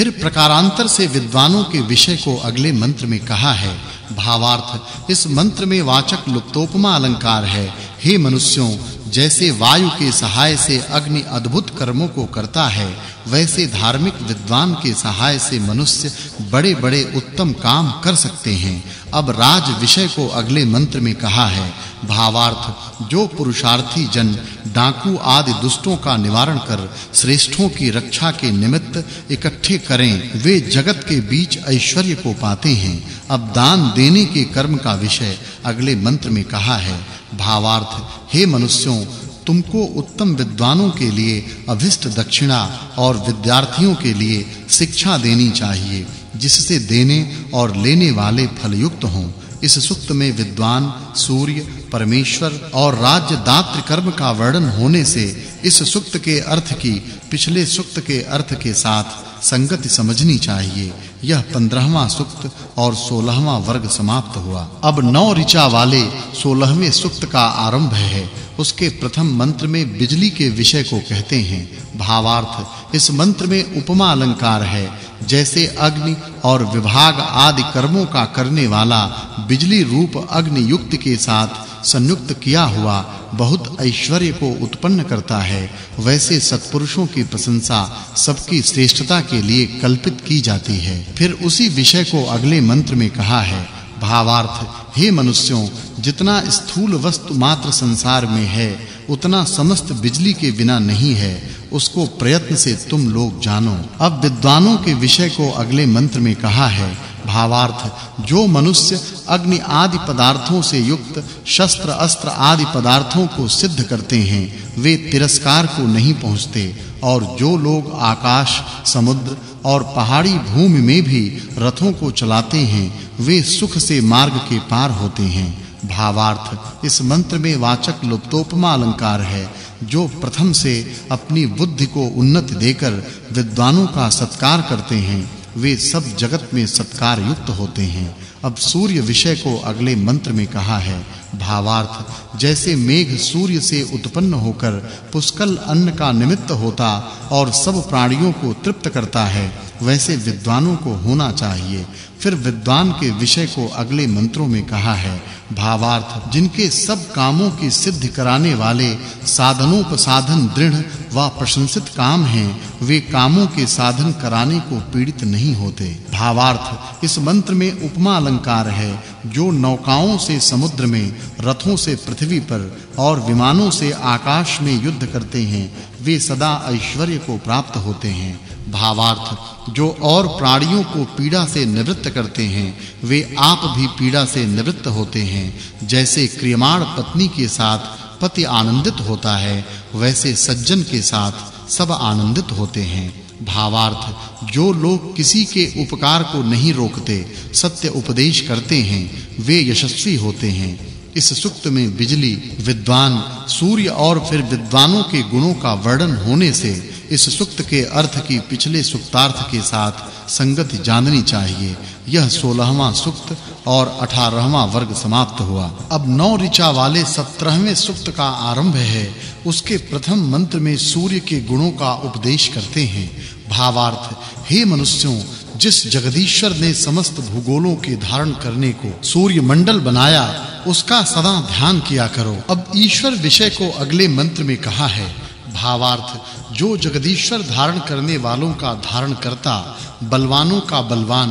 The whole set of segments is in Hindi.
फिर प्रकारांतर से विद्वानों के विषय को अगले मंत्र में कहा है। भावार्थ इस मंत्र में वाचक् लुप्तोपमा अलंकार है। हे मनुष्यों, जैसे वायु के सहाय से अग्नि अद्भुत कर्मों को करता है, वैसे धार्मिक विद्वान के सहाय से मनुष्य बड़े-बड़े उत्तम काम कर सकते हैं। अब राज विषय को अगले मंत्र में कहा है। भावार्थ जो पुरुषार्थी जन डाकू आदि दुष्टों का निवारण कर श्रेष्ठों की रक्षा के निमित्त इकट्ठे करें, वे जगत के बीच ऐश्वर्य को पाते हैं। अब दान देने के कर्म का विषय अगले मंत्र में कहा है। भावार्थ हे मनुष्यों, तुमको उत्तम विद्वानों के लिए अभिष्ट दक्षिणा और विद्यार्थियों के लिए शिक्षा देनी चाहिए, जिससे देने और लेने वाले फलयुक्त हों। इस सूक्त में विद्वान, सूर्य, परमेश्वर और राज्य दात्र कर्म का वर्णन होने से इस सूक्त के अर्थ की पिछले सूक्त के अर्थ के साथ संगति समझनी चाहिए। यह 15वां सूक्त और 16वां वर्ग समाप्त हुआ। अब 9 ऋचा वाले 16वें सूक्त का आरंभ है। उसके प्रथम मंत्र में बिजली के विषय को कहते हैं। भावार्थ इस मंत्र में उपमा अलंकार है। जैसे अग्नि और विभाग आदि कर्मों का करने वाला बिजली रूप अग्नि युक्त के साथ संयुक्त किया हुआ बहुत ऐश्वर्य को उत्पन्न करता है, वैसे सत्पुरुषों की प्रशंसा सबकी श्रेष्ठता के लिए कल्पित की जाती है। फिर उसी विषय को अगले मंत्र में कहा है। भावार्थ हे मनुष्यों, जितना स्थूल वस्तु मात्र संसार में है, उतना समस्त बिजली के बिना नहीं है। उसको प्रयत्न से तुम लोग जानो। अब विद्वानों के विषय को अगले मंत्र में कहा है। भावार्थ जो मनुष्य अग्नि आदि पदार्थों से युक्त शस्त्र अस्त्र आदि पदार्थों को सिद्ध करते हैं, वे तिरस्कार को नहीं पहुँचते, और जो लोग आकाश, समुद्र और पहाड़ी भूमि में भी रथों को चलाते हैं, वे सुख से मार्ग के पार होते हैं। भावार्थ इस मंत्र में वाचक् लुप्तोपमा अलंकार है। जो प्रथम से अपनी बुद्धि को उन्नति देकर विद्वानों का सत्कार करते हैं, वे सब जगत में सत्कार युक्त होते हैं। अब सूर्य विषय को अगले मंत्र में कहा है। भावार्थ जैसे मेघ सूर्य से उत्पन्न होकर पुष्कल अन्न का निमित्त होता और सब प्राणियों को तृप्त करता है, वैसे विद्वानों को होना चाहिए। फिर विद्वान के विषय को अगले मंत्रों में कहा है। भावार्थ जिनके सब कामों की सिद्धि कराने वाले साधनोपसाधन दृढ़ व प्रशंसित काम हैं, वे कामों के साधन कराने को पीड़ित नहीं होते। भावार्थ इस मंत्र में उपमा अलंकार है। जो नौकाओं से समुद्र में, रथों से पृथ्वी पर और विमानों से आकाश में युद्ध करते हैं, वे सदा ऐश्वर्य को प्राप्त होते हैं। भावार्थ जो और प्राणियों को पीड़ा से निवृत्त करते हैं, वे आप भी पीड़ा से निवृत्त होते हैं। जैसे क्रियमाण पत्नी के साथ पति आनंदित होता है, वैसे सज्जन के साथ सब आनंदित होते हैं। भावार्थ जो लोग किसी के उपकार को नहीं रोकते, सत्य उपदेश करते हैं, वे यशस्वी होते हैं। इस सूक्त में बिजली, विद्वान, सूर्य और फिर विद्वानों के गुणों का वर्णन होने से इस सूक्त के अर्थ की पिछले सूक्तार्थ के साथ संगति जाननी चाहिए। यह 16वां सूक्त और 18वां वर्ग समाप्त हुआ। अब 9 ऋचा वाले 17वें सूक्त का आरंभ है। उसके प्रथम मंत्र में सूर्य के गुणों का उपदेश करते हैं। भावार्थ हे मनुष्यों, जिस जगदीश्वर ने समस्त भूगोलों के धारण करने को सूर्य मंडल बनाया, उसका सदा ध्यान किया करो। अब ईश्वर विषय को अगले मंत्र में कहा है। भावार्थ जो जगदीश्वर धारण करने वालों का धारण करता, बलवानों का बलवान,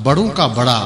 बड़ों का बड़ा,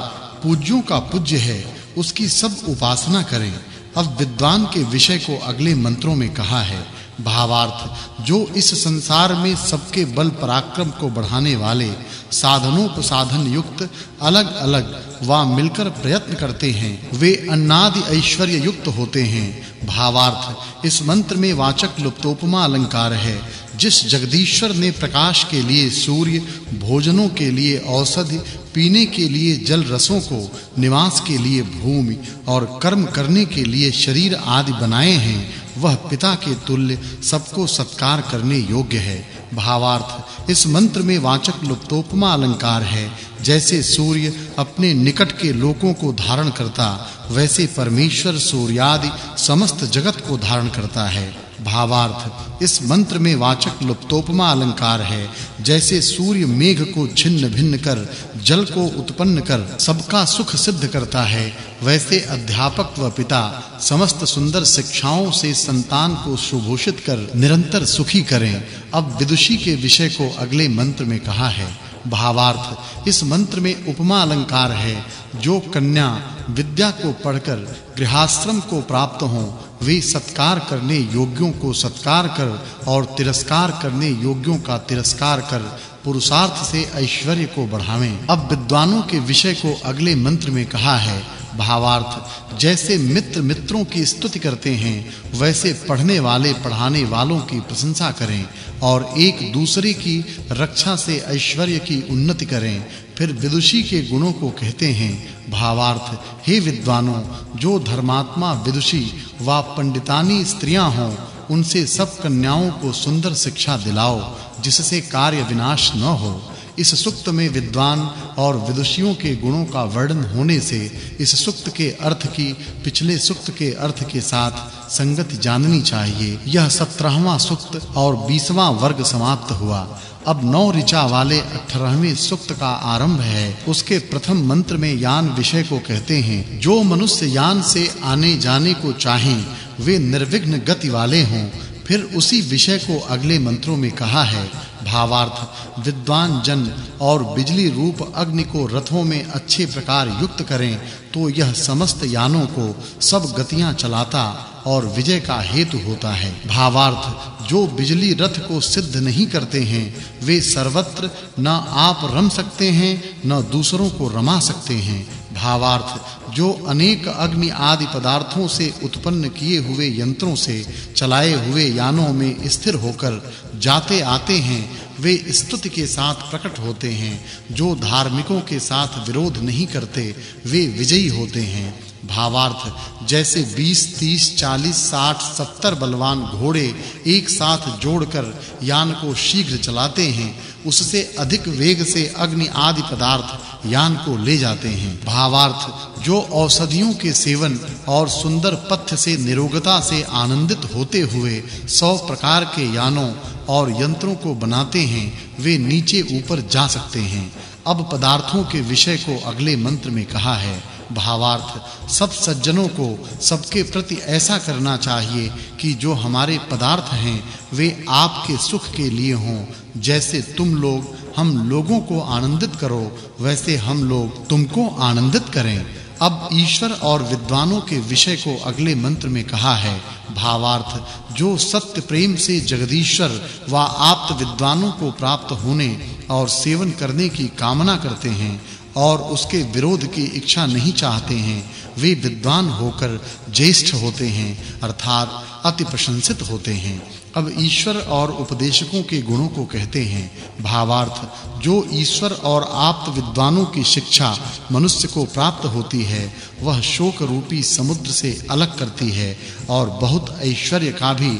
पूज्यों का पूज्य है, उसकी सब उपासना करें। अब विद्वान के विषय को अगले मंत्रों में कहा है। भावार्थ जो इस संसार में सबके बल पराक्रम को बढ़ाने वाले साधनोपसाधन युक्त अलग-अलग व मिलकर प्रयत्न करते हैं, वे अन्नादि ऐश्वर्य युक्त होते हैं। भावार्थ इस मंत्र में वाचक् लुप्तोपमा अलंकार है। जिस जगदीश्वर ने प्रकाश के लिए सूर्य, भोजनों के लिए औषधि, पीने के लिए जल रसों को, निवास के लिए भूमि और कर्म करने के लिए शरीर आदि बनाए हैं, वह पिता के तुल्य सबको सत्कार करने योग्य है। भावार्थ इस मंत्र में वाचक् लुप्तोपमा अलंकार है। जैसे सूर्य अपने निकट के लोकों को धारण करता, वैसे परमेश्वर सूर्यादि समस्त जगत को धारण करता है। भावार्थ इस मंत्र में वाचक् लुप्तोपमा अलंकार है। जैसे सूर्य मेघ को छिन्न भिन्न कर जल को उत्पन्न कर सबका सुख सिद्ध करता है, वैसे अध्यापक व पिता समस्त सुंदर शिक्षाओं से संतान को सुभूषित कर निरंतर सुखी करें। अब विदुषी के विषय को अगले मंत्र में कहा है। भावार्थ इस मंत्र में उपमा अलंकार है। जो कन्या विद्या को पढ़कर गृहाश्रम को प्राप्त हों, वे सत्कार करने योग्यों को सत्कार कर और तिरस्कार करने योग्यों का तिरस्कार कर पुरुषार्थ से ऐश्वर्य को बढ़ावें। अब विद्वानों के विषय को अगले मंत्र में कहा है। भावार्थ जैसे मित्र मित्रों की स्तुति करते हैं, वैसे पढ़ने वाले पढ़ाने वालों की प्रशंसा करें और एक दूसरे की रक्षा से ऐश्वर्य की उन्नति करें। फिर विदुषी के गुणों को कहते हैं। भावार्थ हे विद्वानों, जो धर्मात्मा विदुषी व पंडितानी स्त्रियां हों, उनसे सब कन्याओं को सुंदर शिक्षा दिलाओ, जिससे कार्य विनाश न हो। इस सूक्त में विद्वान और विदुषियों के गुणों का वर्णन होने से इस सूक्त के अर्थ की पिछले सूक्त के अर्थ के साथ संगति जाननी चाहिए। यह 17वां सूक्त और 20वां वर्ग समाप्त हुआ। अब 9 ऋचा वाले 18वें सूक्त का आरंभ है। उसके प्रथम मंत्र में यान विषय को कहते हैं। जो मनुष्य यान से आने जाने को चाहें, वे निर्विघ्न गति वाले हों। फिर उसी विषय को अगले मंत्रों में कहा है। भावार्थ विद्वान जन और बिजली रूप अग्नि को रथों में अच्छे प्रकार युक्त करें, तो यह समस्त यानों को सब गतियां चलाता और विजय का हेतु होता है। भावार्थ जो बिजली रथ को सिद्ध नहीं करते हैं, वे सर्वत्र न आप रम सकते हैं न दूसरों को रमा सकते हैं। भावार्थ जो अनेक अग्नि आदि पदार्थों से उत्पन्न किए हुए यंत्रों से चलाए हुए यानों में स्थिर होकर जाते आते हैं, वे स्तुति के साथ प्रकट होते हैं। जो धार्मिकों के साथ विरोध नहीं करते, वे विजयी होते हैं। भावार्थ जैसे 20 30 40 60 70 बलवान घोड़े एक साथ जोड़कर यान को शीघ्र चलाते हैं, उससे अधिक वेग से अग्नि आदि पदार्थ यान को ले जाते हैं। भावार्थ जो औषधियों के सेवन और सुंदर पथ्य से निरोगता से आनंदित होते हुए 100 प्रकार के यानों और यंत्रों को बनाते हैं, वे नीचे ऊपर जा सकते हैं। अब पदार्थों के विषय को अगले मंत्र में कहा है। भावार्थ सब सज्जनों को सबके प्रति ऐसा करना चाहिए कि जो हमारे पदार्थ हैं, वे आपके सुख के लिए हों। जैसे तुम लोग हम लोगों को आनंदित करो, वैसे हम लोग तुमको आनंदित करें। अब ईश्वर और विद्वानों के विषय को अगले मंत्र में कहा है। भावार्थ जो सत्य प्रेम से जगदीश्वर व आप्त विद्वानों को प्राप्त होने और सेवन करने की कामना करते हैं और उसके विरोध की इच्छा नहीं चाहते हैं, वे विद्वान होकर ज्येष्ठ होते हैं, अर्थात अति प्रशंसित होते हैं। अब ईश्वर और उपदेशकों के गुणों को कहते हैं। भावार्थ जो ईश्वर और आप्त विद्वानों की शिक्षा मनुष्य को प्राप्त होती है, वह शोक रूपी समुद्र से अलग करती है और बहुत ऐश्वर्य का भी